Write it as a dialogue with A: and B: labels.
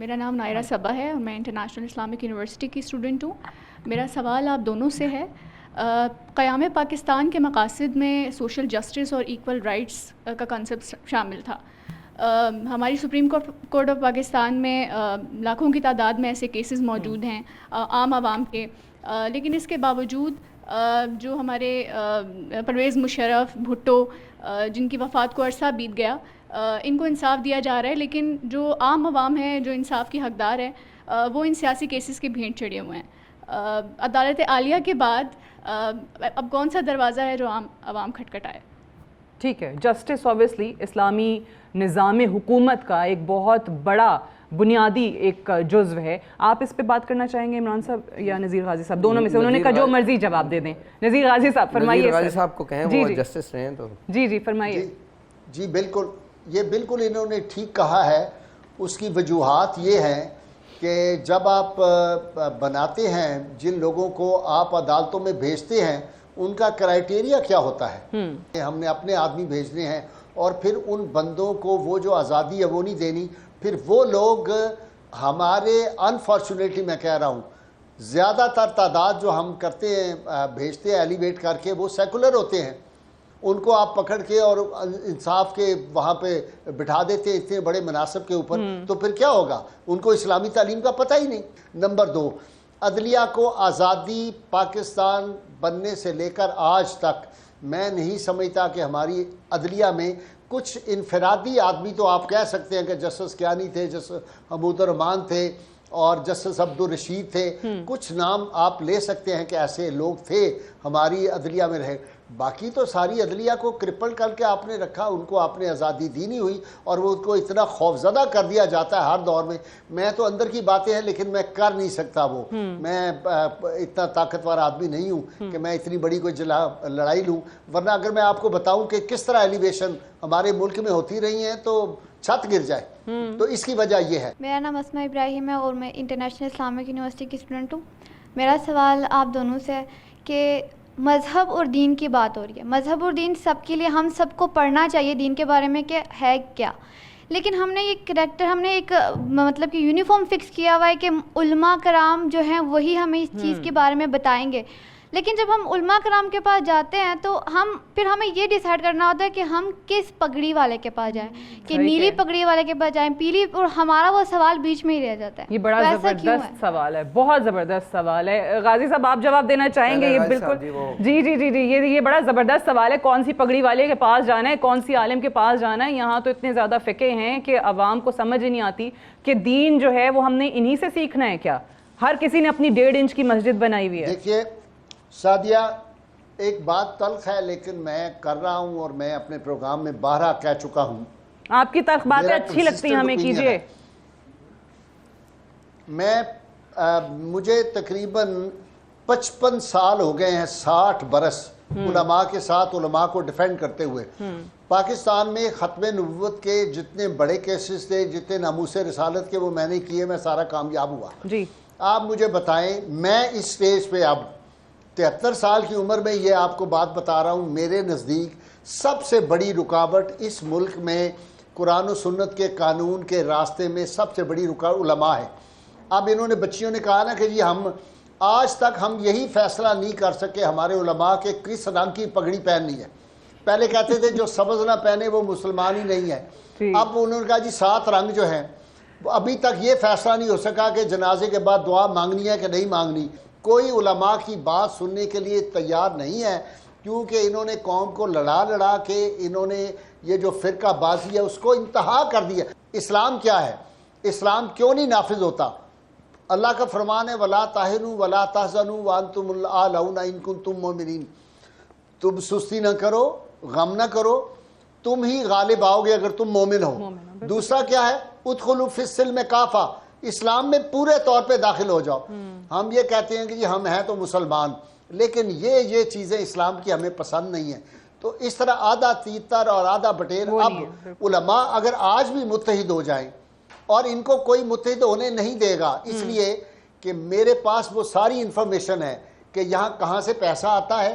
A: میرا نام نائرہ صبا ہے اور میں انٹرنیشنل اسلامک یونیورسٹی کی اسٹوڈنٹ ہوں. میرا سوال آپ دونوں سے ہے. قیام پاکستان کے مقاصد میں سوشل جسٹس اور ایکول رائٹس کا کنسیپٹ شامل تھا. ہماری سپریم کورٹ آف پاکستان میں لاکھوں کی تعداد میں ایسے کیسز موجود ہیں عام عوام کے, لیکن اس کے باوجود جو ہمارے پرویز مشرف بھٹو جن کی وفات کو عرصہ بیت گیا, ان کو انصاف دیا جا رہا ہے, لیکن جو عام عوام ہے جو انصاف کی حقدار ہے وہ ان سیاسی کیسز کے بھینٹ چڑھے ہوئے ہیں. عدالت عالیہ کے بعد اب کون سا دروازہ ہے جو عوام کھٹکھٹائے؟
B: ٹھیک ہے, جسٹس اوبیسلی اسلامی نظام حکومت کا ایک بہت بڑا بنیادی ایک جزو ہے. آپ اس پہ بات کرنا چاہیں گے عمران صاحب یا نذیر غازی صاحب؟ دونوں میں سے انہوں نے کہا جو مرضی جواب دے دیں. نذیر غازی صاحب فرمائیے.
C: نذیر غازی صاحب کو کہیں وہ جسٹس رہے ہیں تو
B: جی فرمائیے.
D: جی بالکل, یہ بالکل انہوں نے ٹھیک کہا ہے. اس کی وجوہات یہ ہیں کہ جب آپ بناتے ہیں, جن لوگوں کو آپ عدالتوں میں بھیجتے ہیں, ان کا کرائیٹیریا کیا ہوتا ہے. ہم نے اپنے آدمی بھیجنے ہیں اور پھر ان بندوں کو وہ جو آزادی ہے وہ نہیں دینی. پھر وہ لوگ ہمارے انفارچونیٹلی میں کہہ رہا ہوں زیادہ تر تعداد جو ہم کرتے ہیں بھیجتے ہیں ایلیویٹ کر کے, وہ سیکولر ہوتے ہیں. ان کو آپ پکڑ کے اور انصاف کے وہاں پہ بٹھا دیتے ہیں اتنے بڑے مناصب کے اوپر, تو پھر کیا ہوگا؟ ان کو اسلامی تعلیم کا پتہ ہی نہیں. نمبر 2, عدلیہ کو آزادی پاکستان بننے سے لے کر آج تک میں نہیں سمجھتا کہ ہماری عدلیہ میں کچھ انفرادی آدمی, تو آپ کہہ سکتے ہیں کہ جسٹس کیانی تھے, جسٹس حمود الرحمان تھے اور جسٹس عبدالرشید تھے, کچھ نام آپ لے سکتے ہیں کہ ایسے لوگ تھے ہماری عدلیہ میں رہے. باقی تو ساری عدلیہ کو کرپل کر کے آپ نے رکھا, ان کو آپ نے آزادی دی نہیں ہوئی اور وہ ان کو اتنا خوفزدہ کر دیا جاتا ہے ہر دور میں. میں تو اندر کی باتیں ہیں لیکن میں کر نہیں سکتا وہ, میں اتنا طاقتور آدمی نہیں ہوں کہ میں اتنی بڑی کوئی لڑائی لوں. ورنہ اگر میں آپ کو بتاؤں کہ کس طرح ایلیویشن ہمارے ملک میں ہوتی رہی ہیں تو چھت گر جائے. تو اس کی وجہ یہ ہے.
E: میرا نام اسماء ابراہیم ہے اور میں انٹرنیشنل اسلامک یونیورسٹی کی اسٹوڈنٹ ہوں. میرا سوال آپ دونوں سے ہے کہ مذہب اور دین کی بات ہو رہی ہے. مذہب اور دین سب کے لیے, ہم سب کو پڑھنا چاہیے دین کے بارے میں کہ ہے کیا, لیکن ہم نے ایک کریکٹر, ہم نے ایک مطلب کہ یونیفارم فکس کیا ہوا ہے کہ علماء کرام جو ہیں وہی ہمیں اس چیز کے بارے میں بتائیں گے. لیکن جب ہم علماء کرام کے پاس جاتے ہیں تو پھر ہمیں یہ ڈیسائیڈ کرنا ہوتا ہے کہ ہم کس پگڑی والے کے پاس جائیں, کہ نیلی پگڑی والے کے پاس جائیں, پیلی, اور ہمارا وہ سوال بیچ میں ہی رہ جاتا ہے.
B: یہ بڑا زبردست سوال ہے, بہت زبردست سوال ہے. غازی صاحب آپ جواب دینا چاہیں گے؟ یہ بالکل جی یہ بڑا زبردست سوال ہے. کون سی پگڑی والے کے پاس جانا ہے, کون سی عالم کے پاس جانا ہے؟ یہاں تو اتنے زیادہ فقہ ہیں کہ عوام کو سمجھ ہی نہیں آتی کہ دین جو ہے وہ ہم نے انہی سے سیکھنا ہے کیا. ہر کسی نے اپنی 1.5 انچ کی مسجد بنائی ہوئی ہے.
D: دیکھیے سعدیہ, ایک بات تلخ ہے لیکن میں کر رہا ہوں اور میں اپنے پروگرام میں 12 کہہ چکا ہوں.
B: آپ کی تلخ باتیں اچھی لگتی ہیں ہمیں, کیجئے.
D: مجھے تقریباً 55 سال ہو گئے ہیں, 60 برس علماء کے ساتھ علماء کو ڈیفینڈ کرتے ہوئے. پاکستان میں ختم نبوت کے جتنے بڑے کیسز تھے, جتنے ناموس رسالت کے, وہ میں نے کیے, میں سارا کامیاب ہوا.
B: جی
D: آپ مجھے بتائیں, میں اس سٹیج پہ اب 73 سال کی عمر میں یہ آپ کو بات بتا رہا ہوں, میرے نزدیک سب سے بڑی رکاوٹ اس ملک میں قرآن و سنت کے قانون کے راستے میں سب سے بڑی رکاوٹ علماء ہے. اب انہوں نے بچیوں نے کہا نا کہ جی ہم آج تک ہم یہی فیصلہ نہیں کر سکے ہمارے علماء کے کس رنگ کی پگڑی پہننی ہے. پہلے کہتے تھے جو سبز نہ پہنے وہ مسلمان ہی نہیں ہے. اب انہوں نے کہا جی 7 رنگ جو ہیں, ابھی تک یہ فیصلہ نہیں ہو سکا کہ جنازے کے بعد دعا مانگنی ہے کہ نہیں مانگنی. کوئی علماء کی بات سننے کے لیے تیار نہیں ہے, کیونکہ انہوں نے قوم کو لڑا کے انہوں نے یہ جو فرقہ بازی ہے اس کو انتہا کر دیا. اسلام کیا ہے, اسلام کیوں نہیں نافذ ہوتا؟ اللہ کا فرمان ہے وَلَا تَهِنُوا وَلَا تَحْزَنُوا وَأَنْتُمُ الْأَعْلَوْنَ إِن كُنتُم مُؤْمِنِينَ. تم سستی نہ کرو, غم نہ کرو, تم ہی غالب آؤ گے اگر تم مومن ہو. دوسرا کیا ہے, ادخلوا فی السلم کافہ, اسلام میں پورے طور پہ داخل ہو جاؤ. ہم یہ کہتے ہیں کہ جی ہم ہیں تو مسلمان, لیکن یہ چیزیں اسلام کی ہمیں پسند نہیں ہیں. تو اس طرح آدھا تیتر اور آدھا بٹیر. اب علماء اگر آج بھی متحد ہو جائیں, اور ان کو کوئی متحد ہونے نہیں دے گا, اس لیے کہ میرے پاس وہ ساری انفارمیشن ہے کہ یہاں کہاں سے پیسہ آتا ہے,